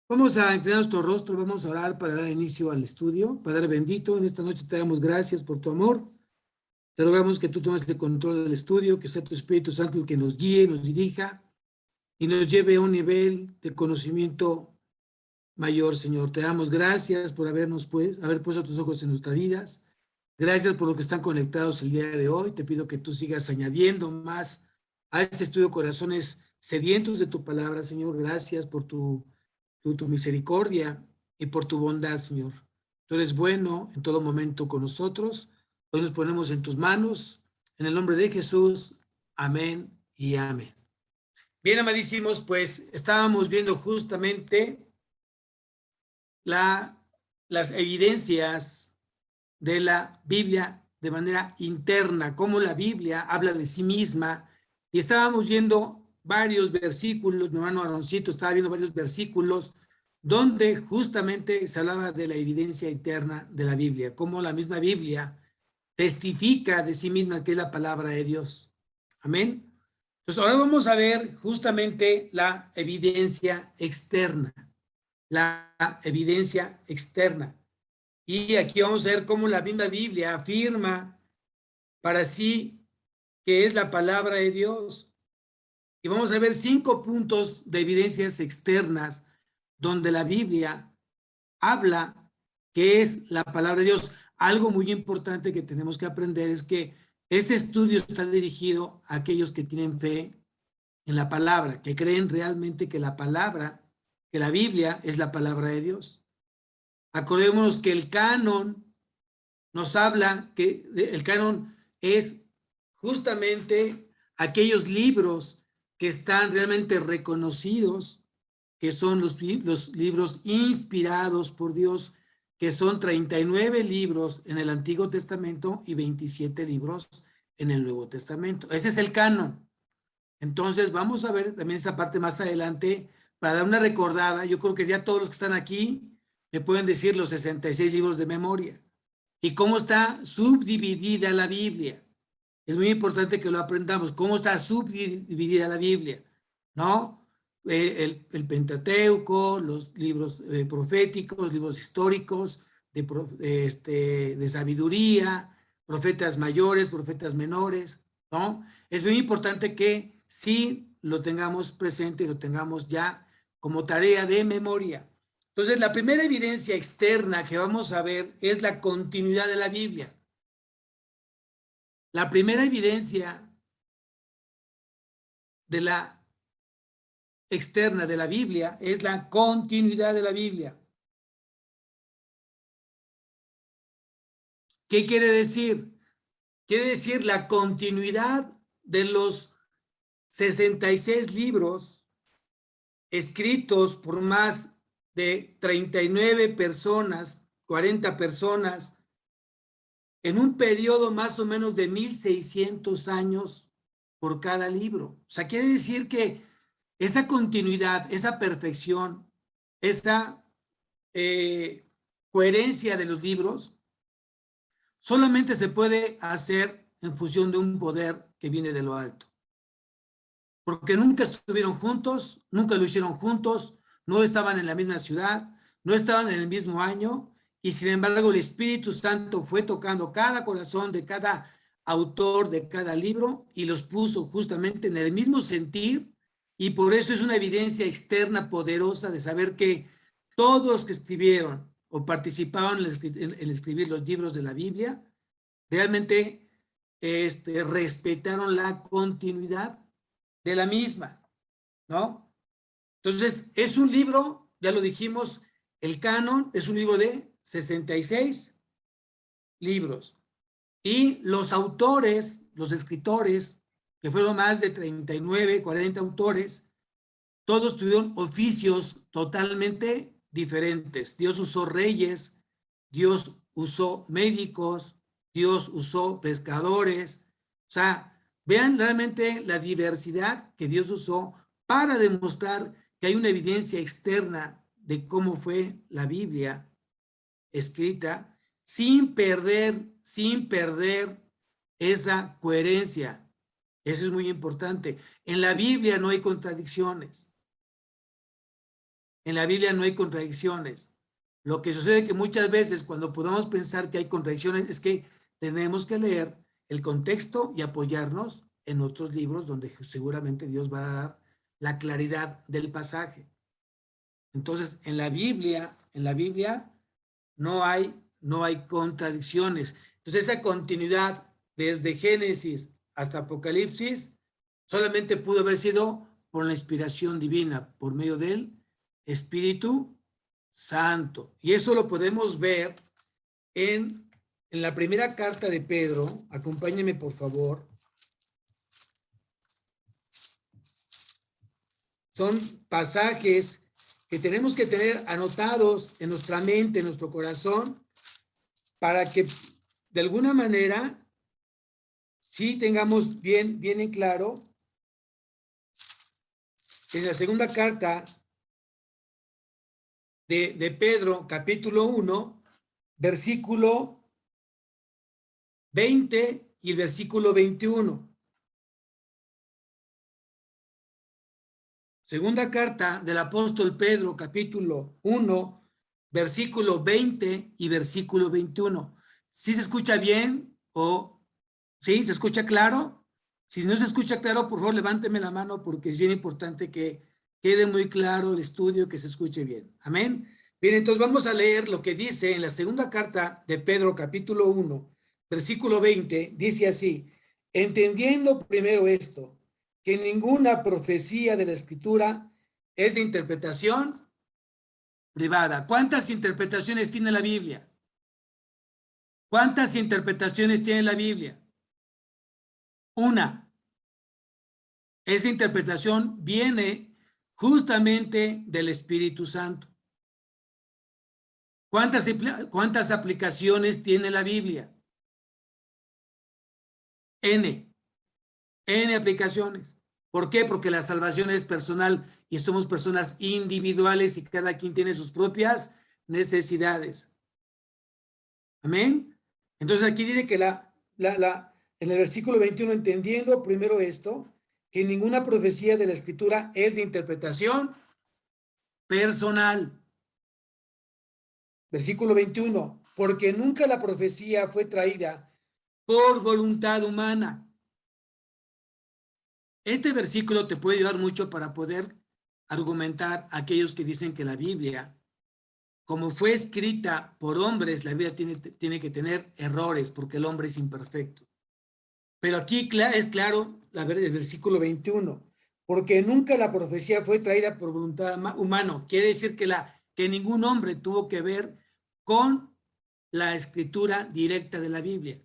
Vamos a inclinar nuestro rostro, vamos a orar para dar inicio al estudio. Padre bendito, en esta noche te damos gracias por tu amor. Te rogamos que tú tomes el control del estudio, que sea tu Espíritu Santo el que nos guíe, nos dirija y nos lleve a un nivel de conocimiento mayor, Señor. Te damos gracias por haber puesto tus ojos en nuestras vidas. Gracias por los que están conectados el día de hoy. Te pido que tú sigas añadiendo más a este estudio corazones sedientos de tu palabra, Señor. Gracias por tu misericordia y por tu bondad, Señor. Tú eres bueno en todo momento con nosotros. Hoy nos ponemos en tus manos. En el nombre de Jesús. Amén y amén. Bien, amadísimos, pues estábamos viendo justamente las evidencias de la Biblia de manera interna, cómo la Biblia habla de sí misma. Y estábamos viendo varios versículos, mi hermano Aaroncito estaba viendo varios versículos donde justamente se hablaba de la evidencia interna de la Biblia, cómo la misma Biblia testifica de sí misma que es la palabra de Dios. Amén. Entonces ahora vamos a ver justamente la evidencia externa. La evidencia externa. Y aquí vamos a ver cómo la misma Biblia afirma para sí que es la palabra de Dios. Y vamos a ver 5 puntos de evidencias externas donde la Biblia habla que es la palabra de Dios. Algo muy importante que tenemos que aprender es que este estudio está dirigido a aquellos que tienen fe en la palabra, que creen realmente que la palabra, que la Biblia es la palabra de Dios. Acordémonos que el canon nos habla que el canon es justamente aquellos libros que están realmente reconocidos, que son los libros inspirados por Dios, que son 39 libros en el Antiguo Testamento y 27 libros en el Nuevo Testamento. Ese es el canon. Entonces vamos a ver también esa parte más adelante para dar una recordada. Yo creo que ya todos los que están aquí me pueden decir los 66 libros de memoria y cómo está subdividida la Biblia. Es muy importante que lo aprendamos, cómo está subdividida la Biblia, ¿no? El Pentateuco, los libros proféticos, libros históricos, de sabiduría, profetas mayores, profetas menores, ¿no? Es muy importante que sí lo tengamos presente, lo tengamos ya como tarea de memoria. Entonces, la primera evidencia externa que vamos a ver es la continuidad de la Biblia. La primera evidencia de la externa de la Biblia es la continuidad de la Biblia. ¿Qué quiere decir? Quiere decir la continuidad de los 66 libros escritos por más de 39 personas, 40 personas, en un periodo más o menos de 1600 años por cada libro. O sea, quiere decir que esa continuidad, esa perfección, esa coherencia de los libros solamente se puede hacer en función de un poder que viene de lo alto. Porque nunca estuvieron juntos, nunca lo hicieron juntos, no estaban en la misma ciudad, no estaban en el mismo año, y sin embargo el Espíritu Santo fue tocando cada corazón de cada autor de cada libro y los puso justamente en el mismo sentir, y por eso es una evidencia externa poderosa de saber que todos los que escribieron o participaron en escribir los libros de la Biblia realmente respetaron la continuidad de la misma, ¿no? Entonces, es un libro, ya lo dijimos, el canon es un libro de 66 libros. Y los autores, los escritores, que fueron más de 39, 40 autores, todos tuvieron oficios totalmente diferentes. Dios usó reyes, Dios usó médicos, Dios usó pescadores. O sea, vean realmente la diversidad que Dios usó para demostrar que hay una evidencia externa de cómo fue la Biblia escrita sin perder esa coherencia. Eso es muy importante. En la Biblia no hay contradicciones. En la Biblia no hay contradicciones. Lo que sucede que muchas veces cuando podamos pensar que hay contradicciones es que tenemos que leer el contexto y apoyarnos en otros libros donde seguramente Dios va a dar la claridad del pasaje. Entonces, en la Biblia no hay contradicciones. Entonces, esa continuidad desde Génesis hasta Apocalipsis solamente pudo haber sido por la inspiración divina, por medio del Espíritu Santo. Y eso lo podemos ver en la primera carta de Pedro. Acompáñenme, por favor. Son pasajes que tenemos que tener anotados en nuestra mente, en nuestro corazón, para que de alguna manera sí tengamos bien en claro. En la segunda carta de Pedro, capítulo 1, versículo 20 y el versículo 21. Segunda carta del apóstol Pedro, capítulo 1, versículo 20 y versículo 21. ¿Sí se escucha bien? ¿O sí? ¿Se escucha claro? Si no se escucha claro, por favor, levánteme la mano porque es bien importante que quede muy claro el estudio, que se escuche bien. Amén. Bien, entonces vamos a leer lo que dice en la segunda carta de Pedro, capítulo 1, versículo 20. Dice así: entendiendo primero esto, que ninguna profecía de la Escritura es de interpretación privada. ¿Cuántas interpretaciones tiene la Biblia? ¿Cuántas interpretaciones tiene la Biblia? Una. Esa interpretación viene justamente del Espíritu Santo. ¿Cuántas aplicaciones tiene la Biblia? N aplicaciones. ¿Por qué? Porque la salvación es personal y somos personas individuales y cada quien tiene sus propias necesidades. Amén. Entonces aquí dice que en el versículo 21, entendiendo primero esto, que ninguna profecía de la Escritura es de interpretación personal. Versículo 21, porque nunca la profecía fue traída por voluntad humana. Este versículo te puede ayudar mucho para poder argumentar a aquellos que dicen que la Biblia, como fue escrita por hombres, la Biblia tiene que tener errores porque el hombre es imperfecto. Pero aquí es claro el versículo 21, porque nunca la profecía fue traída por voluntad humana. Quiere decir que ningún hombre tuvo que ver con la escritura directa de la Biblia.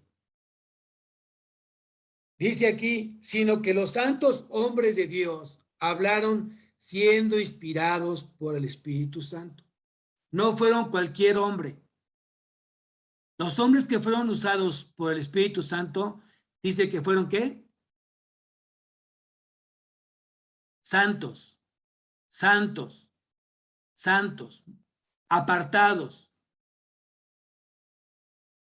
Dice aquí, sino que los santos hombres de Dios hablaron siendo inspirados por el Espíritu Santo. No fueron cualquier hombre. Los hombres que fueron usados por el Espíritu Santo, dice que fueron ¿qué? Santos, santos, santos, apartados.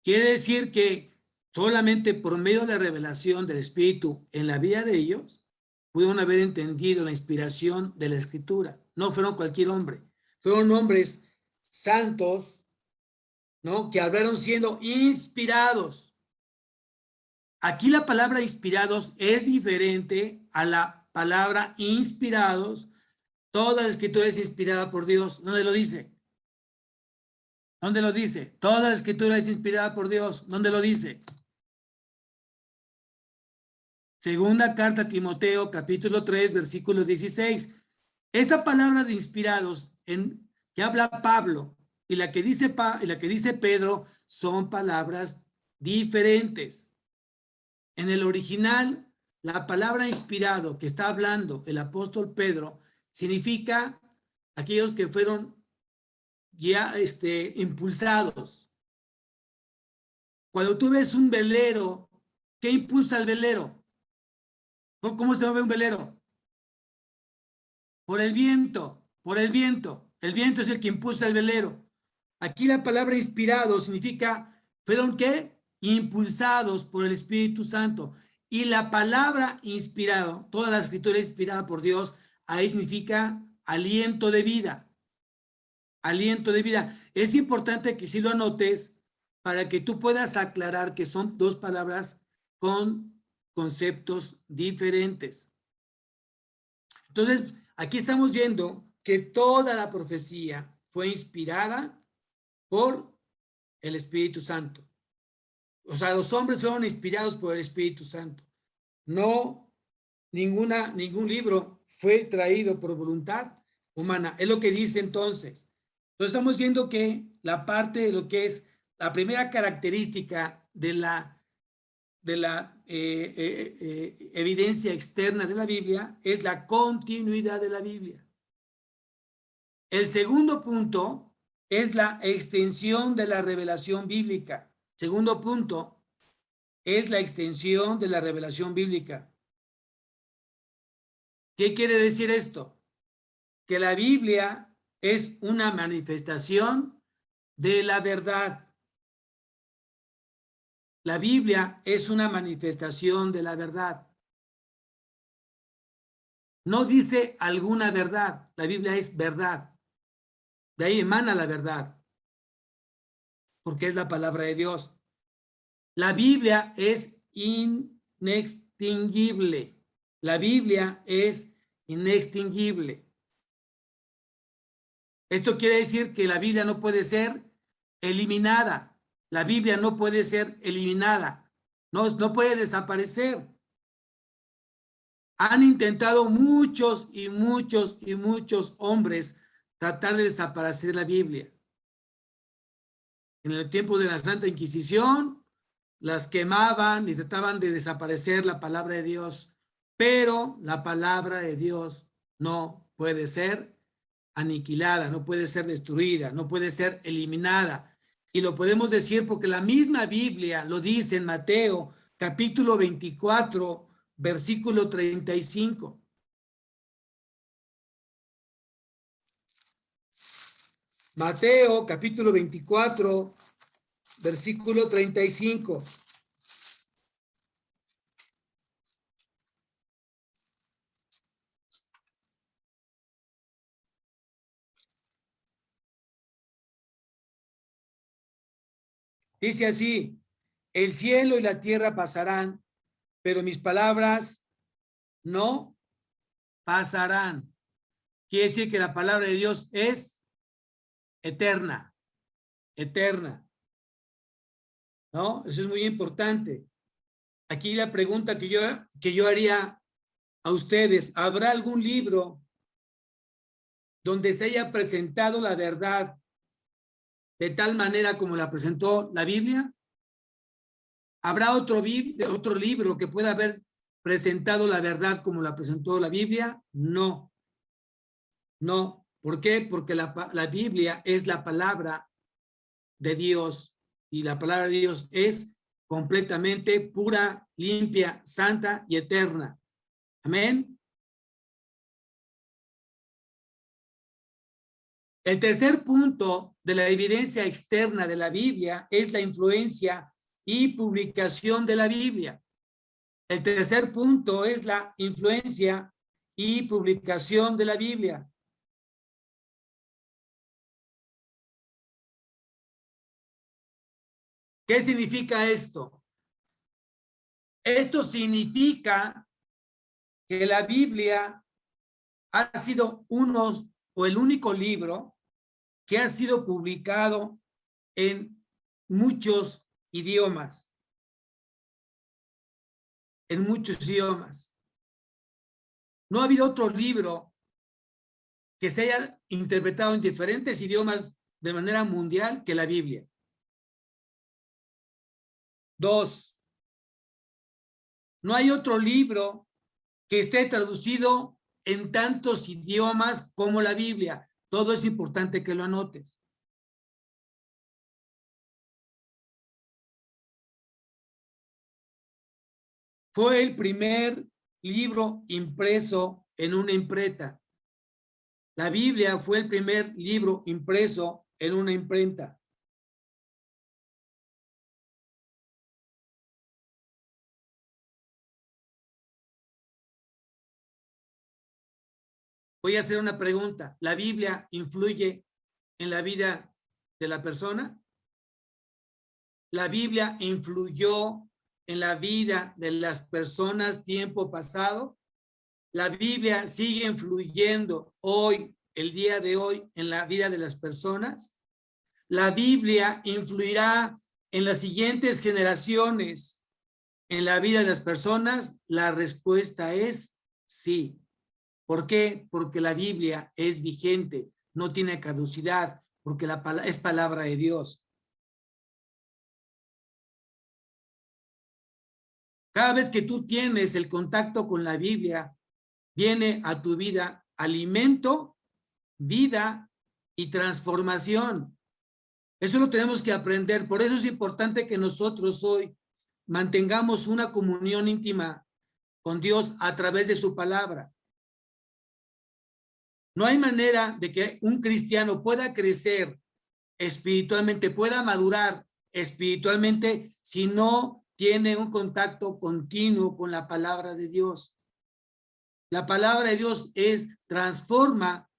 Quiere decir que solamente por medio de la revelación del Espíritu en la vida de ellos, pudieron haber entendido la inspiración de la Escritura. No fueron cualquier hombre. Fueron hombres santos, ¿no? Que hablaron siendo inspirados. Aquí la palabra inspirados es diferente a la palabra inspirados. Toda la Escritura es inspirada por Dios. ¿Dónde lo dice? ¿Dónde lo dice? Toda la Escritura es inspirada por Dios. ¿Dónde lo dice? Segunda carta a Timoteo, capítulo 3, versículo 16. Esa palabra de inspirados que habla Pablo y la que dice Pedro son palabras diferentes. En el original, la palabra inspirado que está hablando el apóstol Pedro significa aquellos que fueron ya impulsados. Cuando tú ves un velero, ¿qué impulsa el velero? ¿Cómo se mueve un velero? Por el viento, por el viento. El viento es el que impulsa el velero. Aquí la palabra inspirado significa, ¿fueron qué? Impulsados por el Espíritu Santo. Y la palabra inspirado, toda la escritura es inspirada por Dios, ahí significa aliento de vida. aliento de vida. Es importante que sí lo anotes para que tú puedas aclarar que son dos palabras con conceptos diferentes. Entonces, aquí estamos viendo que toda la profecía fue inspirada por el Espíritu Santo. O sea, los hombres fueron inspirados por el Espíritu Santo. No, ningún libro fue traído por voluntad humana. Es lo que dice entonces. Entonces estamos viendo que la parte de lo que es la primera característica de la evidencia externa de la Biblia es la continuidad de la Biblia. El segundo punto es la extensión de la revelación bíblica. Segundo punto es la extensión de la revelación bíblica. ¿Qué quiere decir esto? Que la Biblia es una manifestación de la verdad. La Biblia es una manifestación de la verdad. No dice alguna verdad, la Biblia es verdad. De ahí emana la verdad, porque es la palabra de Dios. La Biblia es inextinguible. La Biblia es inextinguible. Esto quiere decir que la Biblia no puede ser eliminada. La Biblia no puede ser eliminada. No puede desaparecer. Han intentado muchos y muchos y muchos hombres tratar de desaparecer la Biblia. En el tiempo de la Santa Inquisición, las quemaban y trataban de desaparecer la palabra de Dios, pero la palabra de Dios no puede ser aniquilada, no puede ser destruida, no puede ser eliminada. Y lo podemos decir porque la misma Biblia lo dice en Mateo, capítulo 24, versículo 35. Mateo, capítulo 24, versículo 35. Dice así, el cielo y la tierra pasarán, pero mis palabras no pasarán. Quiere decir que la palabra de Dios es eterna, eterna. ¿No? Eso es muy importante. Aquí la pregunta que yo haría a ustedes, ¿habrá algún libro donde se haya presentado la verdad de tal manera como la presentó la Biblia? ¿Habrá otro libro que pueda haber presentado la verdad como la presentó la Biblia? No, no. ¿Por qué? Porque la Biblia es la palabra de Dios y la palabra de Dios es completamente pura, limpia, santa y eterna. Amén. El tercer punto de la evidencia externa de la Biblia es la influencia y publicación de la Biblia. El tercer punto es la influencia y publicación de la Biblia. ¿Qué significa esto? Esto significa que la Biblia ha sido el único libro que ha sido publicado en muchos idiomas. En muchos idiomas. No ha habido otro libro que se haya interpretado en diferentes idiomas de manera mundial que la Biblia. 2. No hay otro libro que esté traducido en tantos idiomas como la Biblia. Todo es importante que lo anotes. Fue el primer libro impreso en una imprenta. La Biblia fue el primer libro impreso en una imprenta. Voy a hacer una pregunta. ¿La Biblia influye en la vida de la persona? ¿La Biblia influyó en la vida de las personas tiempo pasado? ¿La Biblia sigue influyendo hoy, el día de hoy, en la vida de las personas? ¿La Biblia influirá en las siguientes generaciones en la vida de las personas? La respuesta es sí. ¿Por qué? Porque la Biblia es vigente, no tiene caducidad, porque es palabra de Dios. Cada vez que tú tienes el contacto con la Biblia, viene a tu vida alimento, vida y transformación. Eso lo tenemos que aprender. Por eso es importante que nosotros hoy mantengamos una comunión íntima con Dios a través de su palabra. No hay manera de que un cristiano pueda crecer espiritualmente, pueda madurar espiritualmente si no tiene un contacto continuo con la palabra de Dios. La palabra de Dios transforma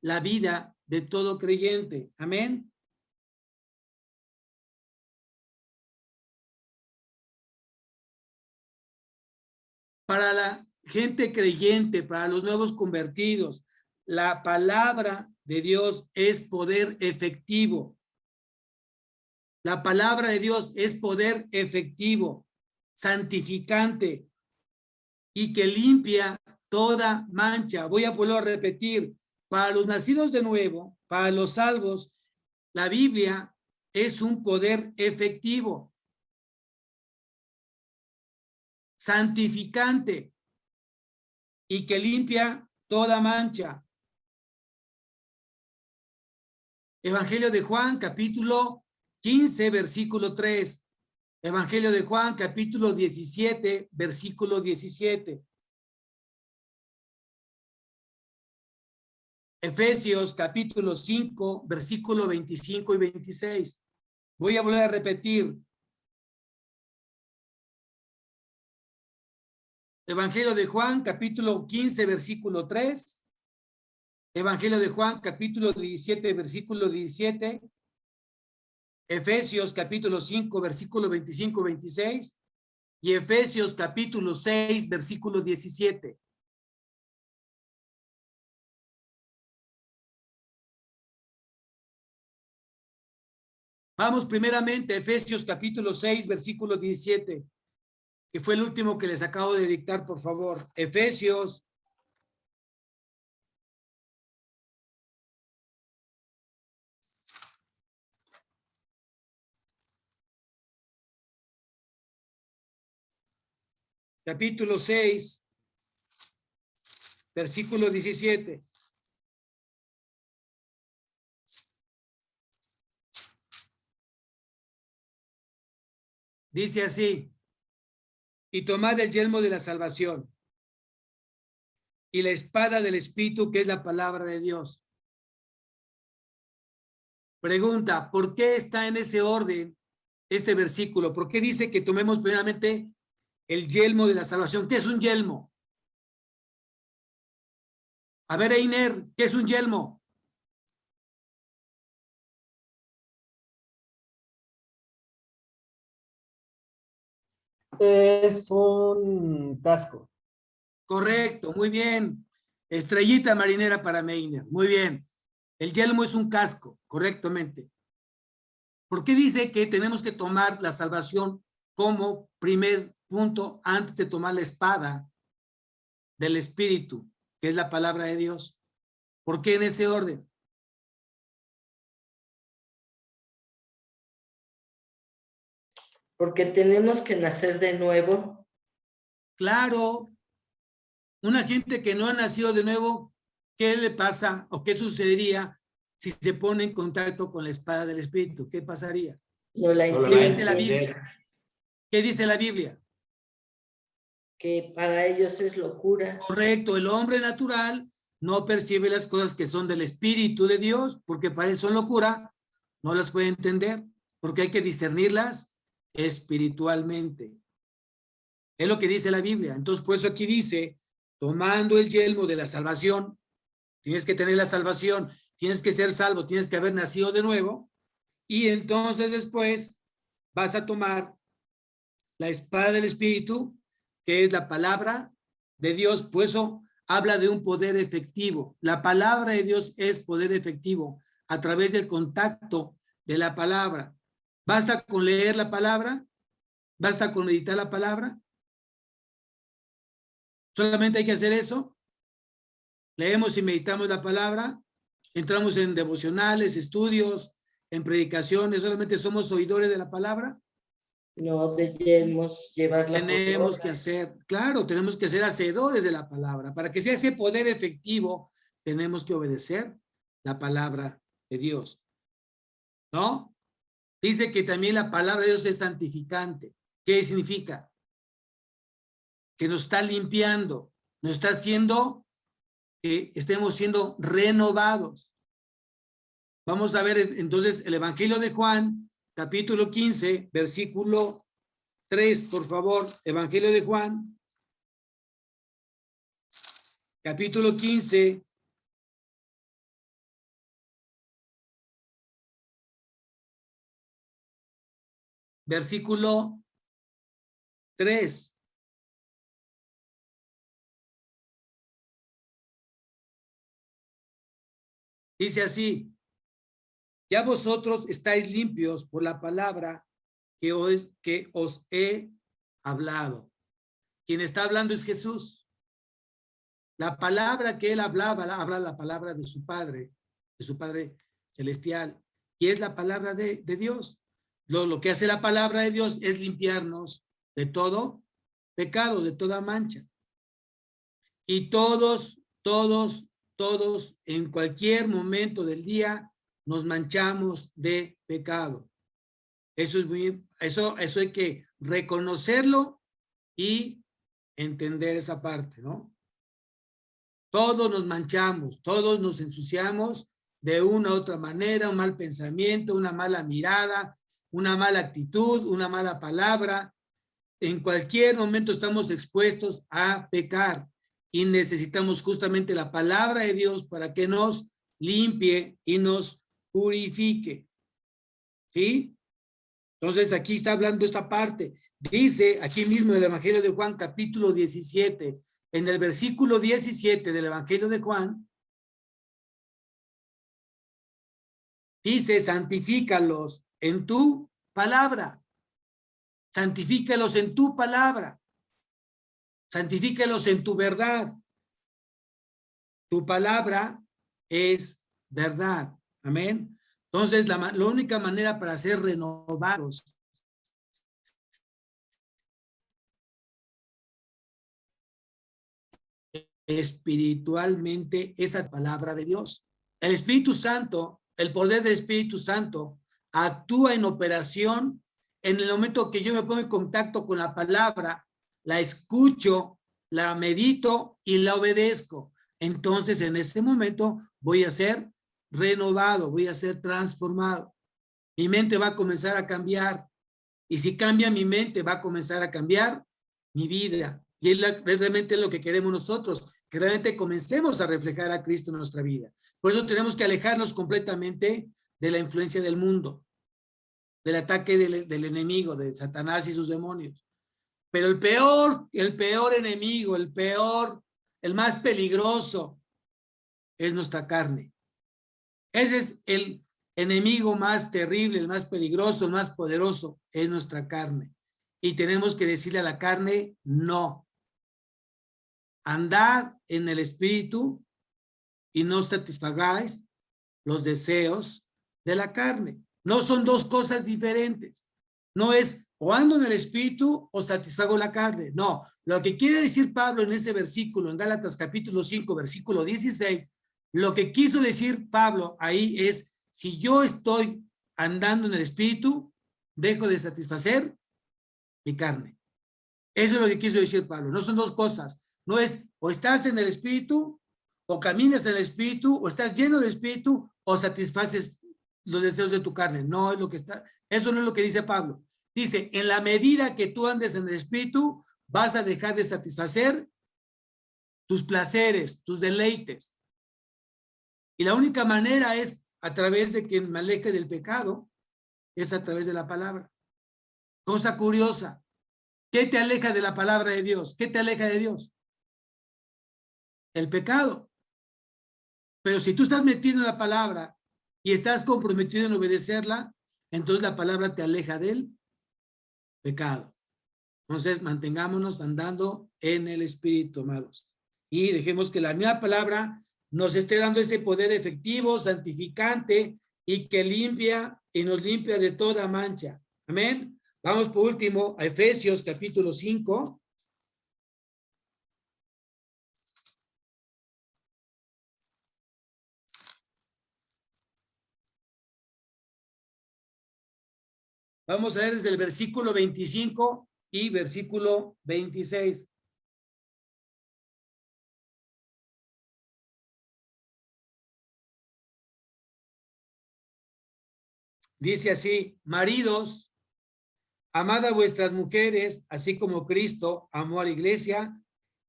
la vida de todo creyente. Amén. Para la gente creyente, para los nuevos convertidos, la palabra de Dios es poder efectivo. La palabra de Dios es poder efectivo, santificante y que limpia toda mancha. Voy a volver a repetir, para los nacidos de nuevo, para los salvos, la Biblia es un poder efectivo, santificante y que limpia toda mancha. Evangelio de Juan, capítulo 15, versículo 3. Evangelio de Juan, capítulo 17, versículo 17. Efesios, capítulo 5, versículo 25 y 26. Voy a volver a repetir. Evangelio de Juan, capítulo 15, versículo 3. Evangelio de Juan, capítulo 17, versículo 17. Efesios, capítulo 5, versículo 25 y 26. Y Efesios, capítulo 6, versículo 17. Vamos primeramente a Efesios, capítulo 6, versículo 17. Que fue el último que les acabo de dictar, por favor. Efesios. Capítulo 6, versículo 17. Dice así: y tomad el yelmo de la salvación y la espada del Espíritu, que es la palabra de Dios. Pregunta, ¿por qué está en ese orden este versículo? ¿Por qué dice que tomemos primeramente el yelmo de la salvación? ¿Qué es un yelmo? A ver, Einer, ¿qué es un yelmo? Es un casco. Correcto, muy bien. Estrellita marinera para Meiner, muy bien. El yelmo es un casco, correctamente. ¿Por qué dice que tenemos que tomar la salvación como primer punto antes de tomar la espada del Espíritu, que es la palabra de Dios? ¿Por qué en ese orden? Porque tenemos que nacer de nuevo. Claro, una gente que no ha nacido de nuevo, ¿qué le pasa o qué sucedería si se pone en contacto con la espada del Espíritu? ¿Qué pasaría? No la ¿Qué entienden. dice la Biblia? ¿Qué dice la Biblia? Que para ellos es locura. Correcto, el hombre natural no percibe las cosas que son del Espíritu de Dios, porque para él son locura, no las puede entender, porque hay que discernirlas espiritualmente. Es lo que dice la Biblia. Entonces, por eso aquí dice, tomando el yelmo de la salvación, tienes que tener la salvación, tienes que ser salvo, tienes que haber nacido de nuevo, y entonces después vas a tomar la espada del Espíritu, que es la palabra de Dios. Por eso habla de un poder efectivo. La palabra de Dios es poder efectivo a través del contacto de la palabra. ¿Basta con leer la palabra? ¿Basta con meditar la palabra? ¿Solamente hay que hacer eso? Leemos y meditamos la palabra, entramos en devocionales, estudios, en predicaciones, solamente somos oidores de la palabra. No debemos llevarla por Tenemos obra. que hacer, claro, tenemos que ser hacedores de la palabra. Para que sea ese poder efectivo, tenemos que obedecer la palabra de Dios, ¿no? Dice que también la palabra de Dios es santificante. ¿Qué significa? Que nos está limpiando, nos está haciendo que estemos siendo renovados. Vamos a ver entonces el Evangelio de Juan, capítulo 15, versículo 3, por favor. Evangelio de Juan, capítulo 15, versículo 3. Dice así: ya vosotros estáis limpios por la palabra que os he hablado. Quien está hablando es Jesús. La palabra que él hablaba, habla la palabra de su Padre celestial, y es la palabra de Dios. Lo que hace la palabra de Dios es limpiarnos de todo pecado, de toda mancha. Y todos, en cualquier momento del día, nos manchamos de pecado. Eso hay que reconocerlo y entender esa parte, ¿no? Todos nos manchamos, todos nos ensuciamos de una u otra manera, un mal pensamiento, una mala mirada, una mala actitud, una mala palabra. En cualquier momento estamos expuestos a pecar y necesitamos justamente la palabra de Dios para que nos limpie y nos purifique. ¿Sí? Entonces aquí está hablando esta parte. Dice aquí mismo en el Evangelio de Juan, capítulo 17, en el versículo 17 del Evangelio de Juan, dice: santifícalos en tu palabra. Santifícalos en tu palabra. Santifícalos en tu verdad. Tu palabra es verdad. Amén. Entonces, la única manera para ser renovados espiritualmente esa palabra de Dios. El Espíritu Santo, el poder del Espíritu Santo actúa en operación en el momento que yo me pongo en contacto con la palabra, la escucho, la medito y la obedezco. Entonces, en ese momento voy a ser renovado, voy a ser transformado. Mi mente va a comenzar a cambiar. Y si cambia mi mente, va a comenzar a cambiar mi vida. Y es realmente lo que queremos nosotros, que realmente comencemos a reflejar a Cristo en nuestra vida. Por eso tenemos que alejarnos completamente de la influencia del mundo, del ataque del enemigo, de Satanás y sus demonios. Pero el peor enemigo, el más peligroso, es nuestra carne. Ese es el enemigo más terrible, el más peligroso, el más poderoso, es nuestra carne. Y tenemos que decirle a la carne, no. Andad en el Espíritu y no satisfagáis los deseos de la carne. No son dos cosas diferentes. No es o ando en el Espíritu o satisfago la carne. No, lo que quiere decir Pablo en ese versículo, en Gálatas capítulo 5, versículo 16, lo que quiso decir Pablo ahí es: si yo estoy andando en el Espíritu, dejo de satisfacer mi carne. Eso es lo que quiso decir Pablo. No son dos cosas. No es o estás en el Espíritu, o caminas en el Espíritu, o estás lleno del Espíritu, o satisfaces los deseos de tu carne. No es lo que está. Eso no es lo que dice Pablo. Dice: en la medida que tú andes en el Espíritu, vas a dejar de satisfacer tus placeres, tus deleites. Y la única manera es a través de que me aleje del pecado, es a través de la palabra. Cosa curiosa, ¿qué te aleja de la palabra de Dios? ¿Qué te aleja de Dios? El pecado. Pero si tú estás metido en la palabra y estás comprometido en obedecerla, entonces la palabra te aleja del pecado. Entonces mantengámonos andando en el Espíritu, amados. Y dejemos que la misma palabra nos esté dando ese poder efectivo, santificante y que limpia y nos limpia de toda mancha. Amén. Vamos por último a Efesios capítulo 5. Vamos a ver desde el versículo 25 y versículo 26. Dice así: maridos, amad a vuestras mujeres, así como Cristo amó a la iglesia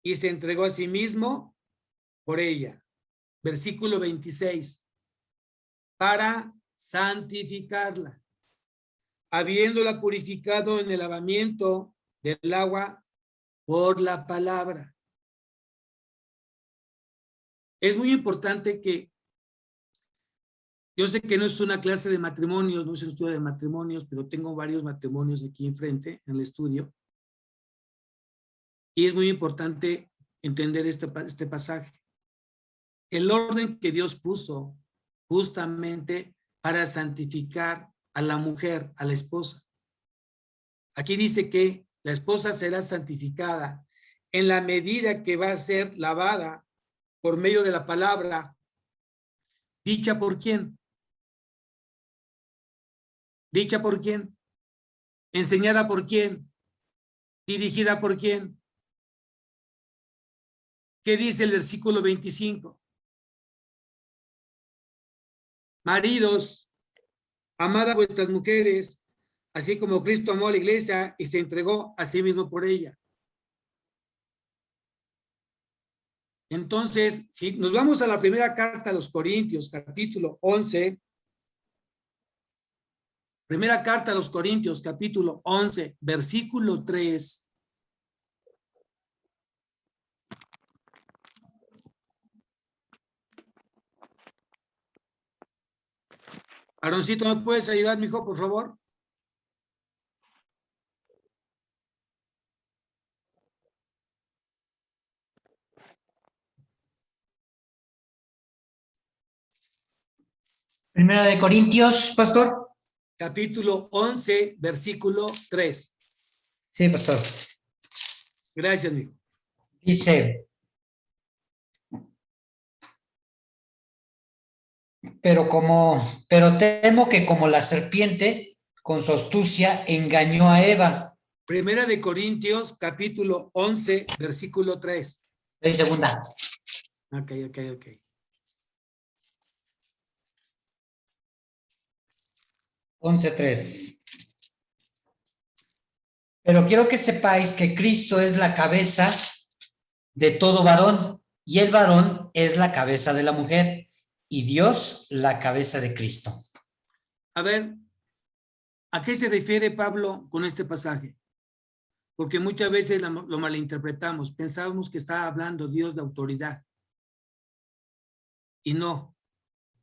y se entregó a sí mismo por ella. Versículo 26. Para santificarla, habiéndola purificado en el lavamiento del agua por la palabra. Es muy importante que, yo sé que no es una clase de matrimonios, no es un estudio de matrimonios, pero tengo varios matrimonios aquí enfrente en el estudio. Y es muy importante entender este pasaje. El orden que Dios puso justamente para santificar a la mujer, a la esposa. Aquí dice que la esposa será santificada en la medida que va a ser lavada por medio de la palabra. ¿Dicha por quién? ¿Dicha por quién? ¿Enseñada por quién? ¿Dirigida por quién? ¿Qué dice el versículo 25? Maridos, amad a vuestras mujeres, así como Cristo amó a la iglesia y se entregó a sí mismo por ella. Entonces, si nos vamos a la primera carta a los Corintios, capítulo 11, primera carta a los Corintios, capítulo 11, versículo 3. Aaroncito, ¿me puedes ayudar, mijo, por favor? Primera de Corintios, pastor. Capítulo 11, versículo 3. Sí, pastor. Gracias, mijo. Dice, pero temo que como la serpiente con su astucia engañó a Eva. Primera de Corintios, capítulo 11, versículo 3. Es segunda. Ok. 11:3. Pero quiero que sepáis que Cristo es la cabeza de todo varón, y el varón es la cabeza de la mujer, y Dios la cabeza de Cristo. A ver, ¿a qué se refiere Pablo con este pasaje? Porque muchas veces lo malinterpretamos. Pensábamos que estaba hablando Dios de autoridad. Y no.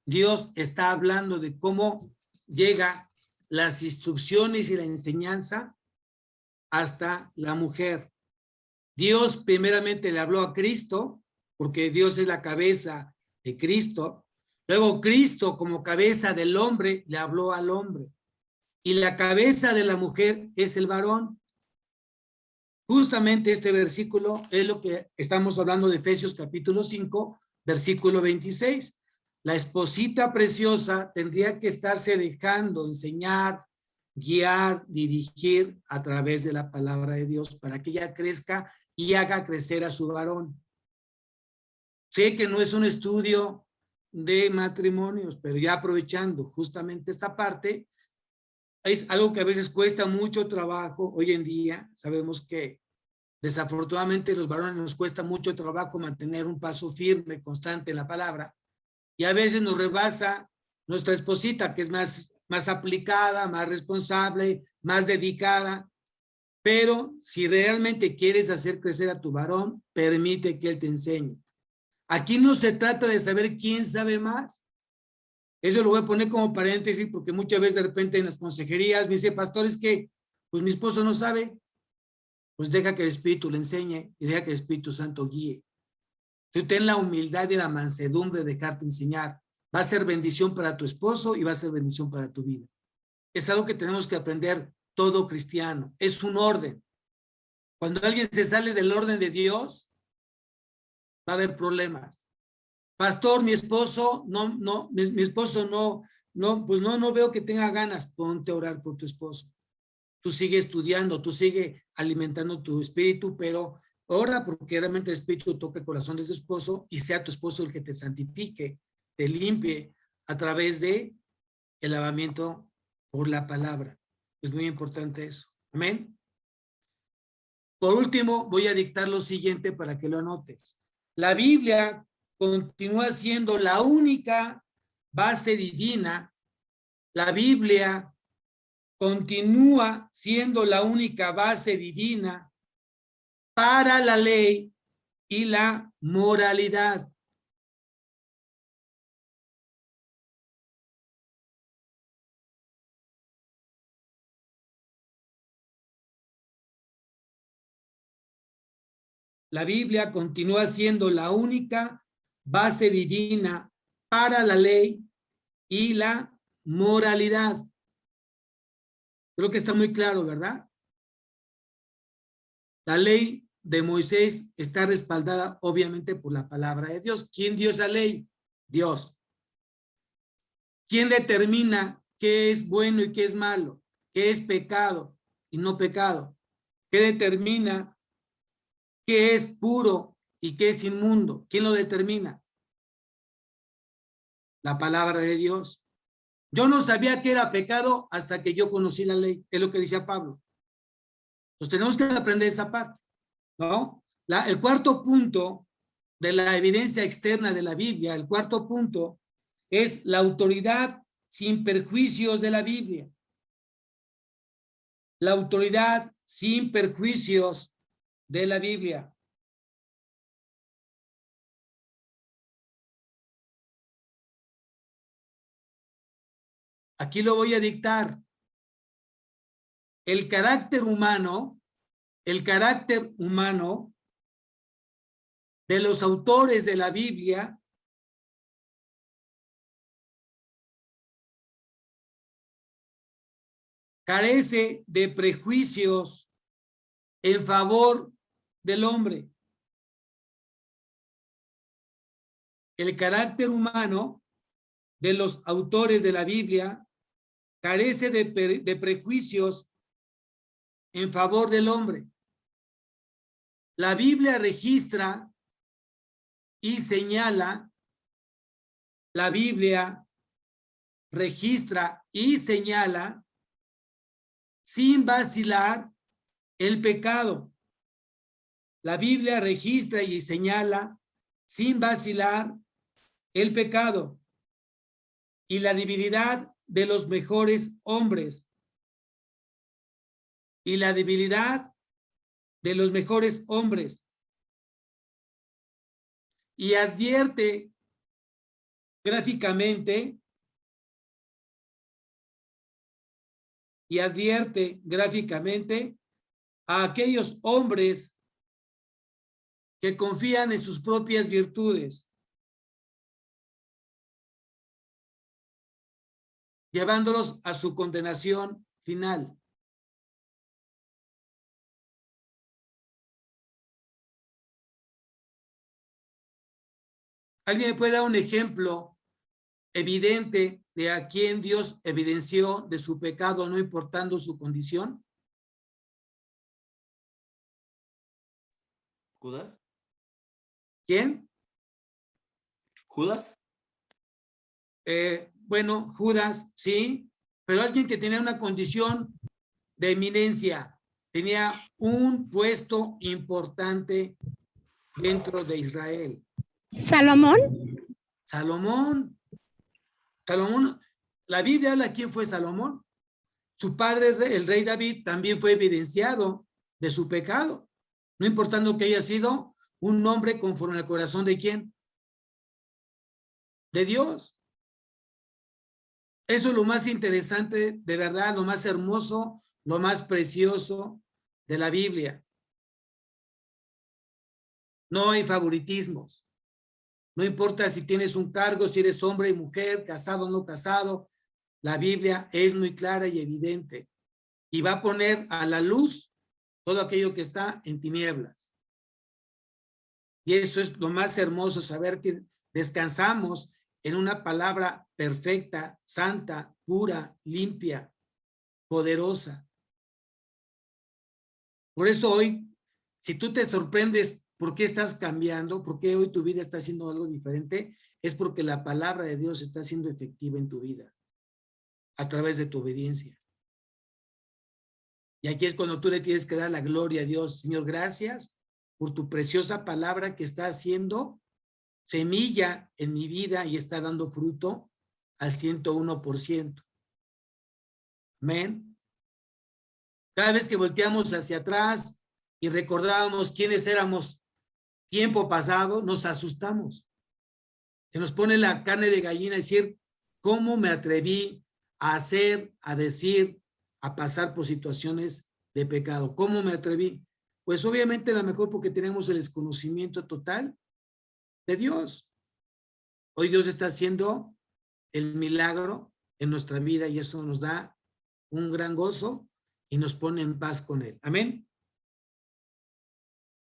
Dios está hablando de cómo llega las instrucciones y la enseñanza hasta la mujer. Dios primeramente le habló a Cristo, porque Dios es la cabeza de Cristo. Luego Cristo, como cabeza del hombre, le habló al hombre. Y la cabeza de la mujer es el varón. Justamente este versículo es lo que estamos hablando de Efesios capítulo 5, versículo 26. La esposita preciosa tendría que estarse dejando enseñar, guiar, dirigir a través de la palabra de Dios para que ella crezca y haga crecer a su varón. Sé que no es un estudio de matrimonios, pero ya aprovechando justamente esta parte, es algo que a veces cuesta mucho trabajo hoy en día. Sabemos que desafortunadamente los varones nos cuesta mucho trabajo mantener un paso firme, constante en la palabra. y a veces nos rebasa nuestra esposita, que es más aplicada, más responsable, más dedicada. Pero si realmente quieres hacer crecer a tu varón, permite que él te enseñe. Aquí no se trata de saber quién sabe más. Eso lo voy a poner como paréntesis porque muchas veces de repente en las consejerías me dice, pastor, es que pues mi esposo no sabe. Pues deja que el Espíritu le enseñe y deja que el Espíritu Santo guíe. Tú ten la humildad y la mansedumbre de dejarte enseñar. Va a ser bendición para tu esposo y va a ser bendición para tu vida. Es algo que tenemos que aprender todo cristiano. Es un orden. Cuando alguien se sale del orden de Dios, va a haber problemas. Pastor, mi esposo, mi esposo no veo que tenga ganas. Ponte a orar por tu esposo. Tú sigue estudiando, tú sigue alimentando tu espíritu, pero ora porque realmente el espíritu toque el corazón de tu esposo y sea tu esposo el que te santifique, te limpie a través de el lavamiento por la palabra. Es muy importante eso. Amén. Por último, voy a dictar lo siguiente para que lo anotes. La Biblia continúa siendo la única base divina. La Biblia continúa siendo la única base divina para la ley y la moralidad. La Biblia continúa siendo la única base divina para la ley y la moralidad. Creo que está muy claro, ¿verdad? La ley de Moisés está respaldada obviamente por la palabra de Dios. ¿Quién dio esa ley? Dios. ¿Quién determina qué es bueno y qué es malo? ¿Qué es pecado y no pecado? ¿Qué determina qué es puro y qué es inmundo? ¿Quién lo determina? La palabra de Dios. Yo no sabía que era pecado hasta que yo conocí la ley, es lo que decía Pablo. Pues tenemos que aprender esa parte, ¿no? El cuarto punto de la evidencia externa de la Biblia, el cuarto punto es la autoridad sin perjuicios de la Biblia. La autoridad sin perjuicios de la Biblia. Aquí lo voy a dictar. El carácter humano de los autores de la Biblia carece de prejuicios en favor del hombre. El carácter humano de los autores de la Biblia carece de prejuicios en favor del hombre. La Biblia registra y señala, la Biblia registra y señala sin vacilar el pecado. La Biblia registra y señala sin vacilar el pecado y la debilidad de los mejores hombres y la debilidad de los mejores hombres y advierte gráficamente a aquellos hombres que confían en sus propias virtudes, llevándolos a su condenación final. ¿Alguien me puede dar un ejemplo evidente de a quién Dios evidenció de su pecado no importando su condición? ¿Judas? ¿Quién? ¿Judas? Bueno, Judas, sí, pero alguien que tenía una condición de eminencia, tenía un puesto importante dentro de Israel. Salomón. Salomón. Salomón, la Biblia habla quién fue Salomón. Su padre, el rey David, también fue evidenciado de su pecado, no importando que haya sido un hombre conforme al corazón de quién, de Dios. Eso es lo más interesante, de verdad, lo más hermoso, lo más precioso de la Biblia. No hay favoritismos. No importa si tienes un cargo, si eres hombre y mujer, casado o no casado, la Biblia es muy clara y evidente y va a poner a la luz todo aquello que está en tinieblas. Y eso es lo más hermoso, saber que descansamos en una palabra perfecta, santa, pura, limpia, poderosa. Por eso hoy, si tú te sorprendes por qué estás cambiando, por qué hoy tu vida está haciendo algo diferente, es porque la palabra de Dios está siendo efectiva en tu vida a través de tu obediencia. Y aquí es cuando tú le tienes que dar la gloria a Dios. Señor, gracias por tu preciosa palabra que está haciendo semilla en mi vida y está dando fruto al 101%. Amén. Cada vez que volteamos hacia atrás y recordábamos quiénes éramos tiempo pasado, nos asustamos. Se nos pone la carne de gallina decir, ¿cómo me atreví a hacer, a decir, a pasar por situaciones de pecado? ¿Cómo me atreví? Pues obviamente la mejor porque tenemos el desconocimiento total de Dios. Hoy Dios está haciendo el milagro en nuestra vida y eso nos da un gran gozo y nos pone en paz con Él. Amén.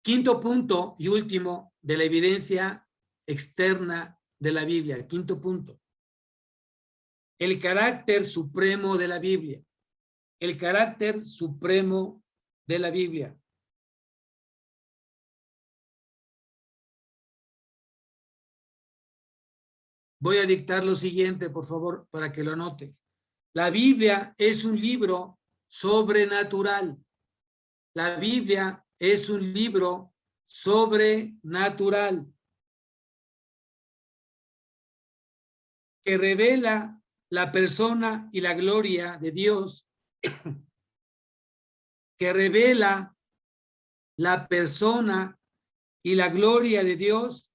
Quinto punto y último de la evidencia externa de la Biblia. Quinto punto. El carácter supremo de la Biblia. El carácter supremo de la Biblia. Voy a dictar lo siguiente, por favor, para que lo anote. La Biblia es un libro sobrenatural. La Biblia es un libro sobrenatural que revela la persona y la gloria de Dios, que revela la persona y la gloria de Dios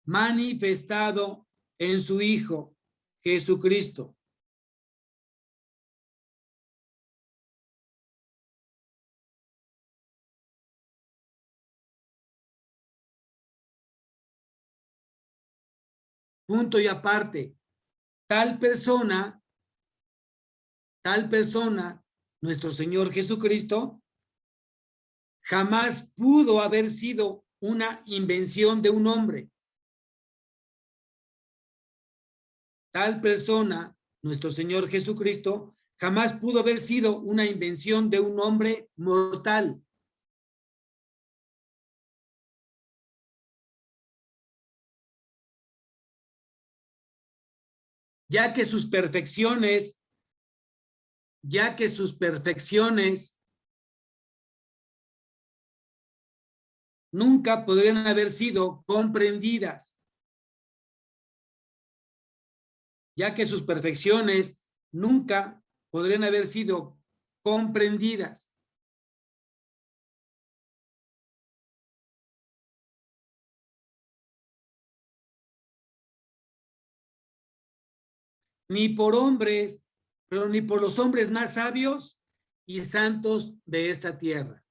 manifestado en su Hijo Jesucristo. Punto y aparte, tal persona, nuestro Señor Jesucristo, jamás pudo haber sido una invención de un hombre. Tal persona, nuestro Señor Jesucristo, jamás pudo haber sido una invención de un hombre mortal. Ya que sus perfecciones nunca podrían haber sido comprendidas. Ya que sus perfecciones nunca podrían haber sido comprendidas. Ni por hombres, pero ni por los hombres más sabios y santos de esta tierra.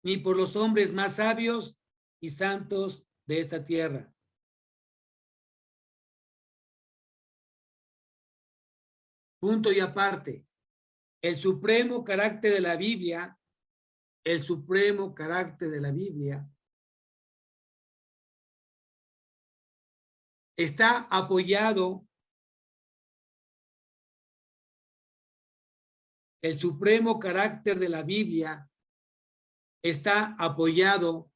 Ni por los hombres más sabios y santos de esta tierra. Punto y aparte, el supremo carácter de la Biblia, está apoyado, el supremo carácter de la Biblia está apoyado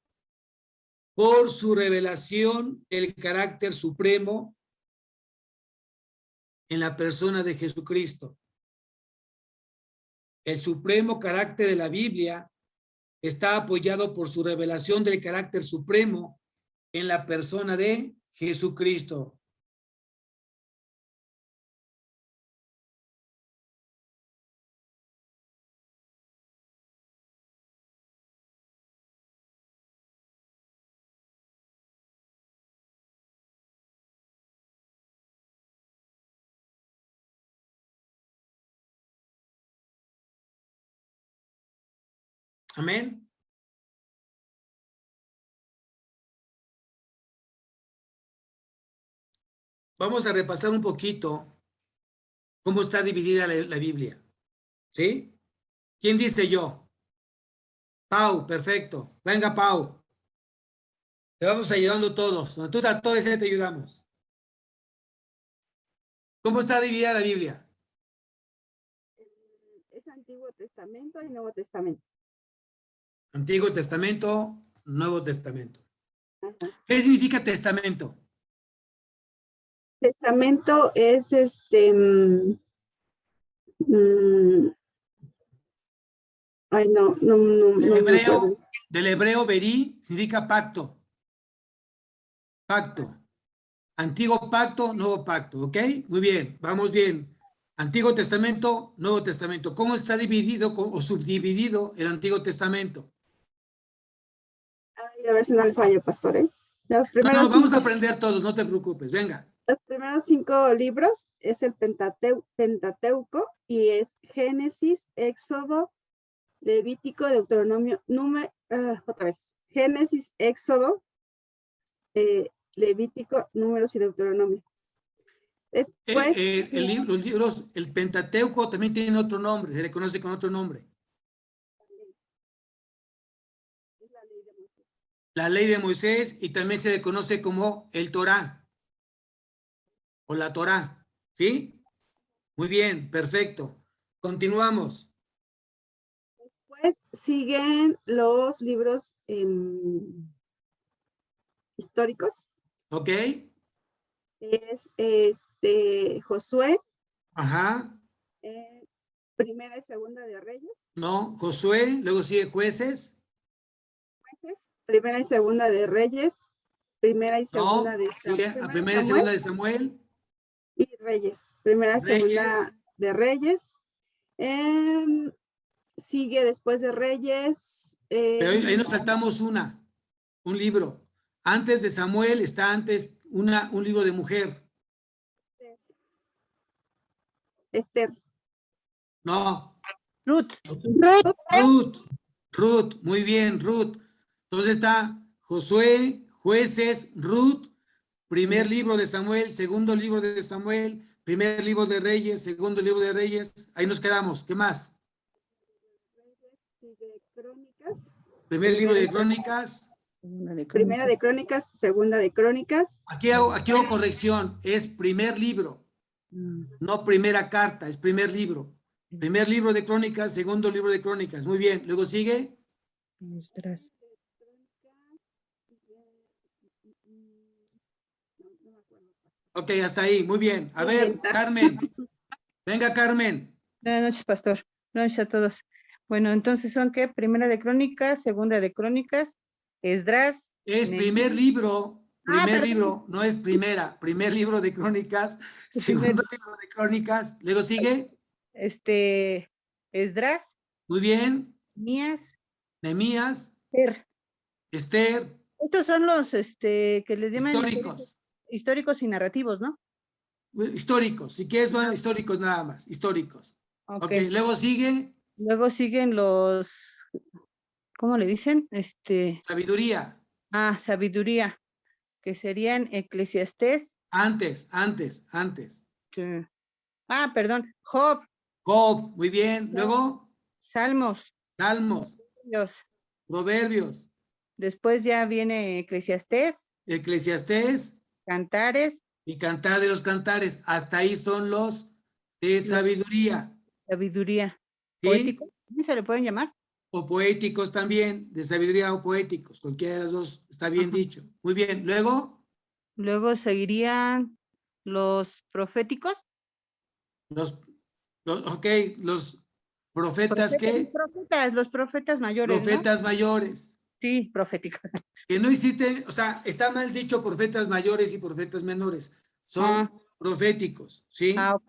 por su revelación del carácter supremo en la persona de Jesucristo. El supremo carácter de la Biblia está apoyado por su revelación del carácter supremo en la persona de Jesucristo. Amén. Vamos a repasar un poquito cómo está dividida la Biblia. ¿Sí? ¿Quién dice yo? Pau, perfecto. Venga, Pau. Te vamos ayudando todos. Donde tú estás, todos te ayudamos. ¿Cómo está dividida la Biblia? Es Antiguo Testamento y Nuevo Testamento. Antiguo Testamento, Nuevo Testamento. Ajá. ¿Qué significa testamento? Testamento es ay, no me acuerdo. Del hebreo verí significa pacto. Pacto. Antiguo pacto, nuevo pacto. ¿Ok? Muy bien, vamos bien. Antiguo Testamento, Nuevo Testamento. ¿Cómo está dividido o subdividido el Antiguo Testamento? Ay, a ver si no le fallo, pastor, ¿eh? No, vamos a aprender todos, no te preocupes. Venga. Los primeros 5 libros es el Pentateuco y es Génesis, Éxodo, Levítico, Deuteronomio, otra vez. Génesis, Éxodo, Levítico, Números y Deuteronomio. Después, Los libros, el Pentateuco también tiene otro nombre, se le conoce con otro nombre. es la ley de Moisés. La ley de Moisés y también se le conoce como el Torá o la Torá. ¿Sí? Muy bien, perfecto. Continuamos. Después siguen los libros históricos. ¿Ok? Es Josué, Ajá. Primera y Segunda de Reyes. No, Josué, luego sigue Jueces. Primera y Segunda de Reyes. Primera y Segunda No, sigue a Primera y Segunda de Samuel. Y Reyes. Primera y Segunda de Reyes. Sigue después de Reyes. Pero ahí nos saltamos un libro. Antes de Samuel está antes un libro de mujer. Esther. No. Ruth. Ruth, muy bien, Ruth. Entonces está Josué, Jueces, Ruth, primer libro de Samuel, segundo libro de Samuel, primer libro de Reyes, segundo libro de Reyes. Ahí nos quedamos. ¿Qué más? Sigue Crónicas. Primer libro de Crónicas. Primera de Crónicas, Segunda de Crónicas. Aquí hago corrección. Es primer libro, no primera carta, es primer libro. Primer libro de Crónicas, segundo libro de Crónicas. Muy bien. Luego sigue. Ok, hasta ahí. Muy bien. A ver, Carmen. Venga, Carmen. Buenas noches, pastor. Buenas noches a todos. Bueno, entonces son ¿qué? Primera de Crónicas, Segunda de Crónicas, Esdras. Es primer libro, no es primera. Primer libro de Crónicas, segundo libro de Crónicas. Luego sigue. Esdras. Muy bien. Nehemías. Esther. Estos son los que les llaman históricos y narrativos, ¿no? Históricos, si quieres, bueno, históricos nada más, históricos. Ok, luego sigue. Luego siguen los, ¿cómo le dicen? Sabiduría. Sabiduría, que serían Eclesiastés. Antes. Perdón, Job. Job, muy bien. Luego. Salmos. Proverbios. Después ya viene Eclesiastés. Cantares. Y Cantar de los Cantares. Hasta ahí son los de sabiduría. ¿Poéticos? ¿Cómo se le pueden llamar? O poéticos también, de sabiduría o poéticos. Cualquiera de los dos está bien dicho. Muy bien. Luego. Luego seguirían los proféticos. Los profetas, ¿qué? Los profetas mayores. Profetas mayores. Sí, profético. Que no existe, o sea, está mal dicho profetas mayores y profetas menores. Son proféticos, ¿sí? Ok.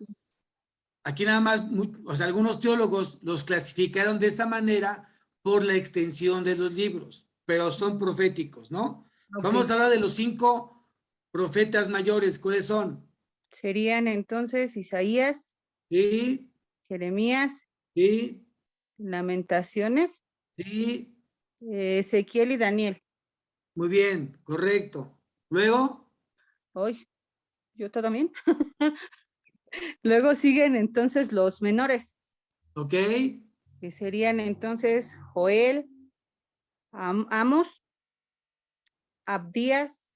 Aquí nada más, o sea, algunos teólogos los clasificaron de esta manera por la extensión de los libros, pero son proféticos, ¿no? Ok. Vamos a hablar de los 5 profetas mayores. ¿Cuáles son? Serían entonces Isaías, Sí, Jeremías, sí, Lamentaciones, sí, Ezequiel y Daniel. muy bien, correcto. Luego, Hoy, yo también. Luego siguen entonces los menores, ok, que serían entonces Joel, Amos, Abdías,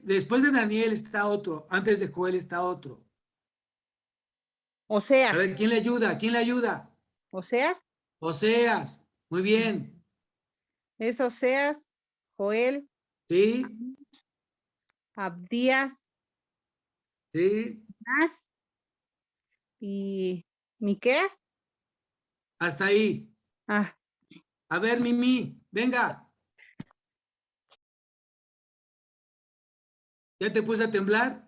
después de Daniel está otro, antes de Joel está otro. A Oseas, ver, ¿quién le ayuda? ¿Quién le ayuda? Oseas, Oseas, muy bien, es Oseas, Joel, sí, Abdías, sí, As y Miqueas. hasta ahí. Ah, A ver, Mimi, venga. ¿Ya te puse a temblar?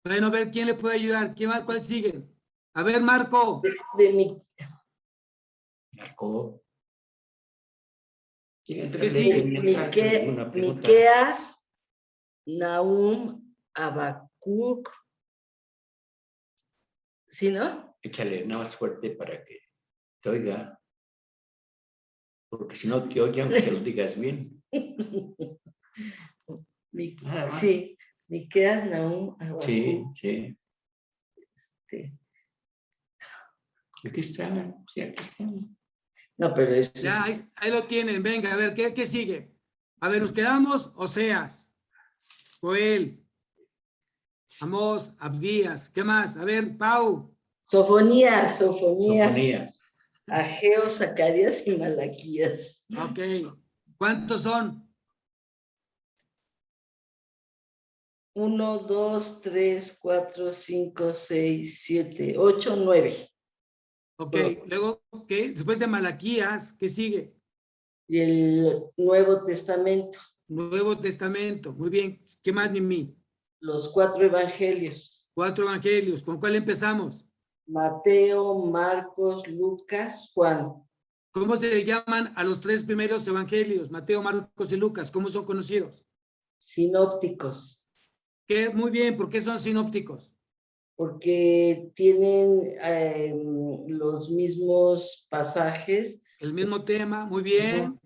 Bueno, a ver, ¿quién le puede ayudar? ¿Cuál sigue? A ver, Marco. De mi, Marco. ¿Quién entra? ¿Qué sigue? Miqueas, Nahum, Habacuc. ¿Sí, no? Échale nada más fuerte para que te oiga. Porque si no te oye, aunque se lo digas bien. Nada más. Sí, Miqueas, Nahum, Habacuc. Sí, sí. Sí. Aquí están, sí, aquí están. No, pero eso Ya, es, ahí lo tienen. Venga, a ver, ¿qué sigue? A ver, nos quedamos Oseas, Joel, Amós, Abdías. ¿Qué más? A ver, Pau. Sofonías, Sofonía. Ageo, Zacarías y Malaquías. Ok. ¿Cuántos son? 1, 2, 3, 4, 5, 6, 7, 8, 9. Ok. Luego, ¿qué? Después de Malaquías, ¿qué sigue? Y el Nuevo Testamento, Nuevo Testamento. Muy bien. ¿Qué más, Mimi? los 4 evangelios. 4 evangelios. ¿Con cuál empezamos? Mateo, Marcos, Lucas, Juan. ¿Cómo se le llaman a los 3 primeros evangelios? Mateo, Marcos y Lucas. ¿Cómo son conocidos? Sinópticos, ¿Qué? Muy bien. ¿Por qué son sinópticos? porque tienen los mismos pasajes. El mismo tema. Muy bien.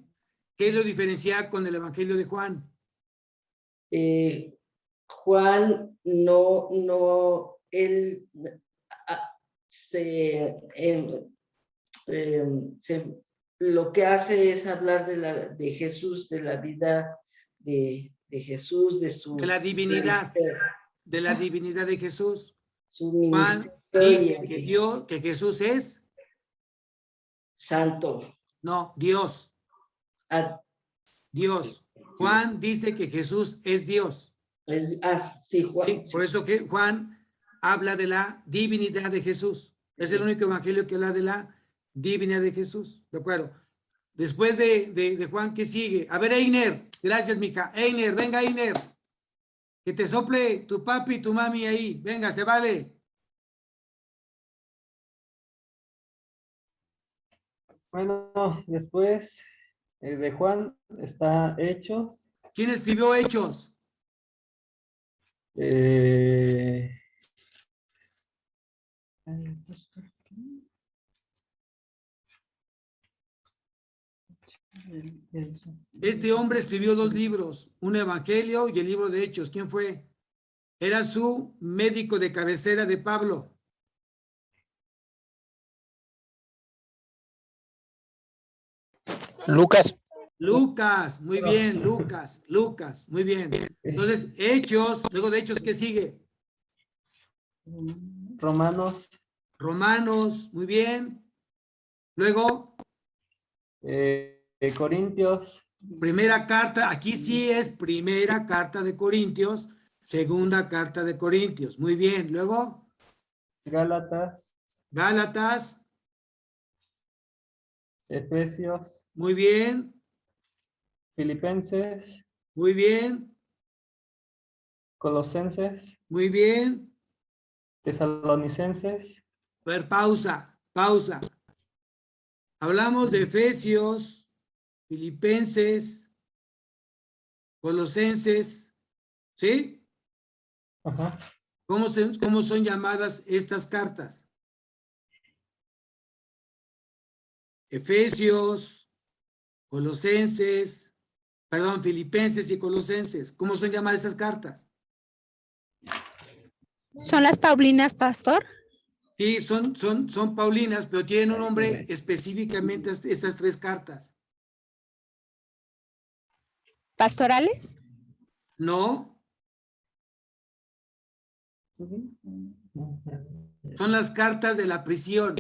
¿Qué lo diferencia con el evangelio de Juan? Juan él lo que hace es hablar de Jesús, de la vida de Jesús, de su De la divinidad. ministerio, De la divinidad de Jesús. su Juan ministerio dice que Jesús es, santo. no, Dios. Ah, Dios. Juan dice que Jesús es Dios. sí, Juan. ¿Sí? Por eso que Juan habla de la divinidad de Jesús. Es el único evangelio que habla de la divinidad de Jesús. ¿De acuerdo? Después de Juan, ¿qué sigue? A ver, Einer. Gracias, mija. Einer, venga, Einer. Que te sople tu papi y tu mami ahí. Venga, se vale. Bueno, después de Juan está Hechos. ¿Quién escribió Hechos? Este hombre escribió 2 libros, un evangelio y el libro de Hechos. ¿Quién fue? Era su médico de cabecera de Pablo. Lucas. Lucas, muy bien, Lucas, muy bien. Entonces, Hechos, luego de Hechos, ¿qué sigue? Romanos. Romanos, muy bien. Luego, Corintios. primera carta, aquí sí es primera carta de Corintios, segunda carta de Corintios, muy bien. Luego, Gálatas. Gálatas, Efesios, Muy bien, Filipenses, muy bien, Colosenses, muy bien. Tesalonicenses, A ver, pausa, pausa. Hablamos de Efesios, Filipenses, Colosenses, ¿sí? ajá, ¿Cómo son llamadas estas cartas? Efesios, Colosenses, perdón, Filipenses y Colosenses. ¿Cómo son llamadas estas cartas? ¿Son las Paulinas, pastor? Sí, son Paulinas, pero tienen un nombre específicamente estas tres cartas. ¿Pastorales? No, son las cartas de la prisión.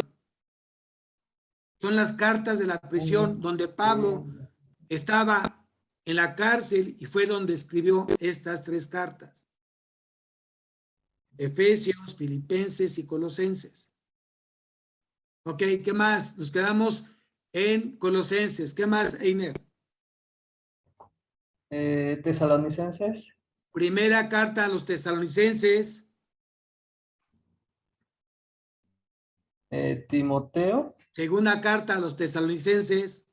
Son las cartas de la prisión donde Pablo estaba en la cárcel y fue donde escribió estas tres cartas. Efesios, Filipenses y Colosenses. Ok, ¿qué más? Nos quedamos en Colosenses. ¿Qué más, Einer? Tesalonicenses, Primera carta a los tesalonicenses. Timoteo, Segunda carta a los tesalonicenses.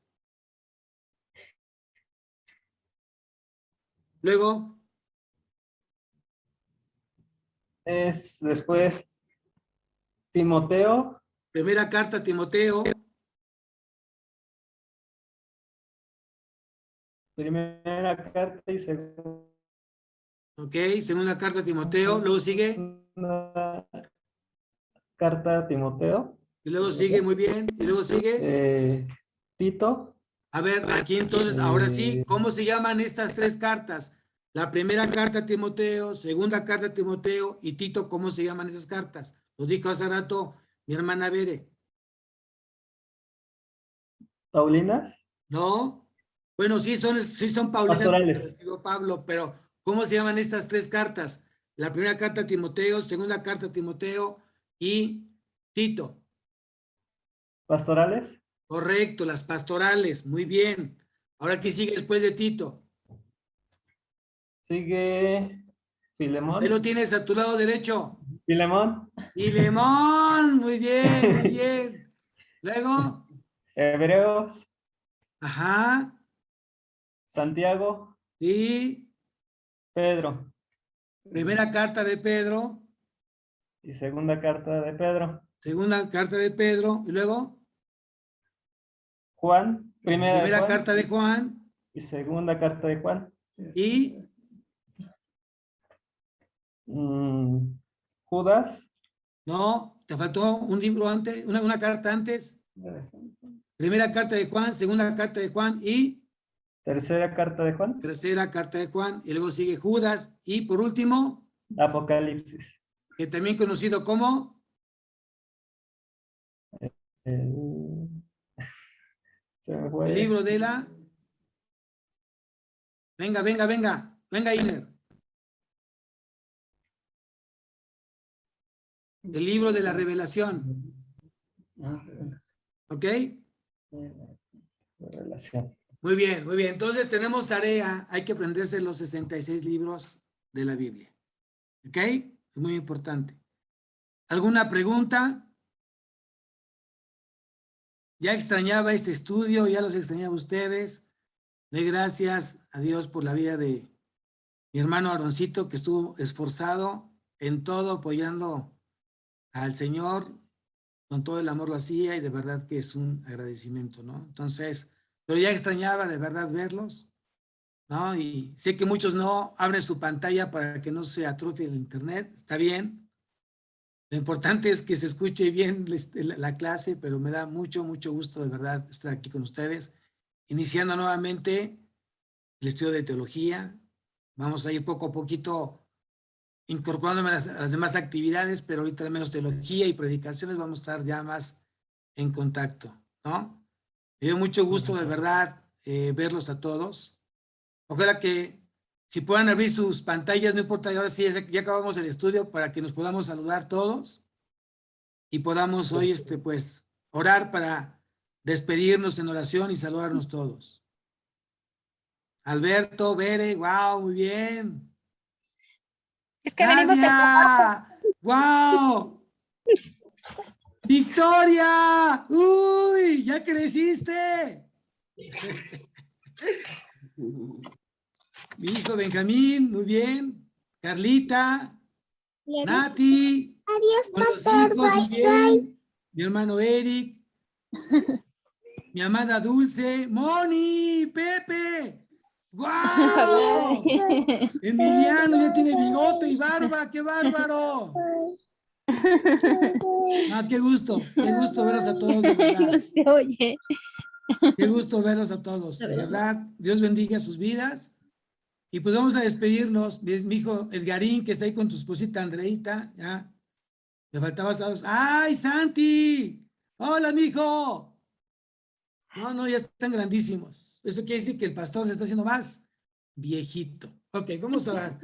Luego, es después Timoteo, primera carta a Timoteo. primera carta y segunda Ok, segunda carta a Timoteo. Luego sigue. carta a Timoteo, Y luego sigue, muy bien. Y luego sigue. Tito, A ver, aquí entonces, ahora sí, ¿cómo se llaman estas tres cartas? La primera carta a Timoteo, segunda carta a Timoteo y Tito, ¿cómo se llaman esas cartas? Lo dijo hace rato mi hermana Bere. Paulinas, ¿No? Bueno, sí son Paulinas porque pastorales. las escribió Pablo, pero ¿cómo se llaman estas tres cartas? La primera carta a Timoteo, segunda carta a Timoteo y Tito. Pastorales, Correcto, las pastorales, muy bien. Ahora, ¿qué sigue después de Tito? sigue Ahí Filemón, lo tienes a tu lado derecho. Filemón, Y Lemón, muy bien, muy bien. Luego, Hebreos, ajá, Santiago, y Pedro primera carta de Pedro, y segunda carta de Pedro, segunda carta de Pedro, y luego, Juan, primera de primera Juan carta de Juan, y segunda carta de Juan. y Judas, no, te faltó un libro antes, una carta antes. Primera carta de Juan, segunda carta de Juan y tercera carta de Juan, tercera carta de Juan, y luego sigue Judas, y por último, Apocalipsis. que también conocido como El- se me fue. el libro de la... Venga, venga, venga, venga, Iner. El libro de la revelación, ¿ok? Revelación. Muy bien, muy bien. Entonces tenemos tarea, hay que aprenderse los 66 libros de la Biblia, ¿ok? Es muy importante. ¿Alguna pregunta? Ya extrañaba este estudio, ya los extrañaba a ustedes. Doy gracias a Dios por la vida de mi hermano Aaroncito, que estuvo esforzado en todo, apoyando al Señor, con todo el amor lo hacía y de verdad que es un agradecimiento, ¿no? Entonces, pero ya extrañaba de verdad verlos, ¿no? Y sé que muchos no abren su pantalla para que no se atrofie el internet, está bien. Lo importante es que se escuche bien la clase, pero me da mucho, mucho gusto de verdad estar aquí con ustedes, iniciando nuevamente el estudio de teología. Vamos a ir poco a poquito incorporándome a las demás actividades, pero ahorita al menos teología y predicaciones vamos a estar ya más en contacto, ¿no? Me dio mucho gusto de verdad verlos a todos. Ojalá que si puedan abrir sus pantallas, no importa, ahora sí, ya acabamos el estudio para que nos podamos saludar todos y podamos hoy, pues, orar para despedirnos en oración y saludarnos todos. Alberto, Bere, wow, muy bien. Es que venimos de Nadia, wow. Victoria, uy, ya creciste. Mi hijo Benjamín, muy bien. Carlita, Nati. Adiós, Con los pastor. hijos, muy Bye, bien. Mi hermano Eric. Mi amada Dulce. Moni, Pepe. ¡Guau! Emiliano ya tiene bigote y barba. ¡Qué bárbaro! Ah, qué gusto verlos a todos, de verdad. No se oye. Qué gusto verlos a todos, de verdad. Dios bendiga sus vidas. Y pues vamos a despedirnos. Mi hijo Edgarín, que está ahí con tu esposita Andreita, ya. Me faltabas a dos. ¡Ay, Santi! ¡Hola, mijo! No, ya están grandísimos. Eso quiere decir que el pastor se está haciendo más viejito. Ok, vamos a orar.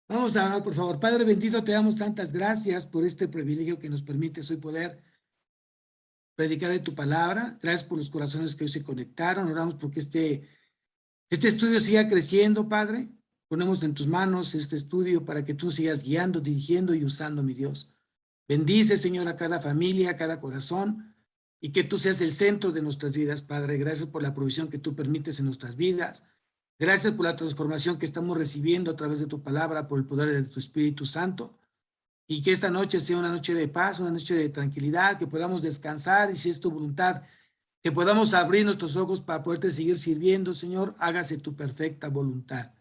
Vamos a orar, por favor. Padre bendito, te damos tantas gracias por este privilegio que nos permites hoy poder predicar de tu palabra. Gracias por los corazones que hoy se conectaron. Oramos porque este estudio siga creciendo, Padre. Ponemos en tus manos este estudio para que tú sigas guiando, dirigiendo y usando, mi Dios. Bendice, Señor, a cada familia, a cada corazón, y que tú seas el centro de nuestras vidas, Padre. Gracias por la provisión que tú permites en nuestras vidas. Gracias por la transformación que estamos recibiendo a través de tu palabra, por el poder de tu Espíritu Santo. Y que esta noche sea una noche de paz, una noche de tranquilidad, que podamos descansar, y si es tu voluntad, que podamos abrir nuestros ojos para poderte seguir sirviendo, Señor. Hágase tu perfecta voluntad.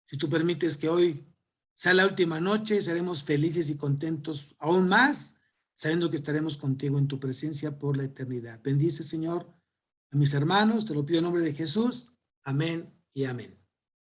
Si tú permites que hoy sea la última noche, seremos felices y contentos aún más, sabiendo que estaremos contigo en tu presencia por la eternidad. Bendice, Señor, a mis hermanos, te lo pido en nombre de Jesús. Amén y amén.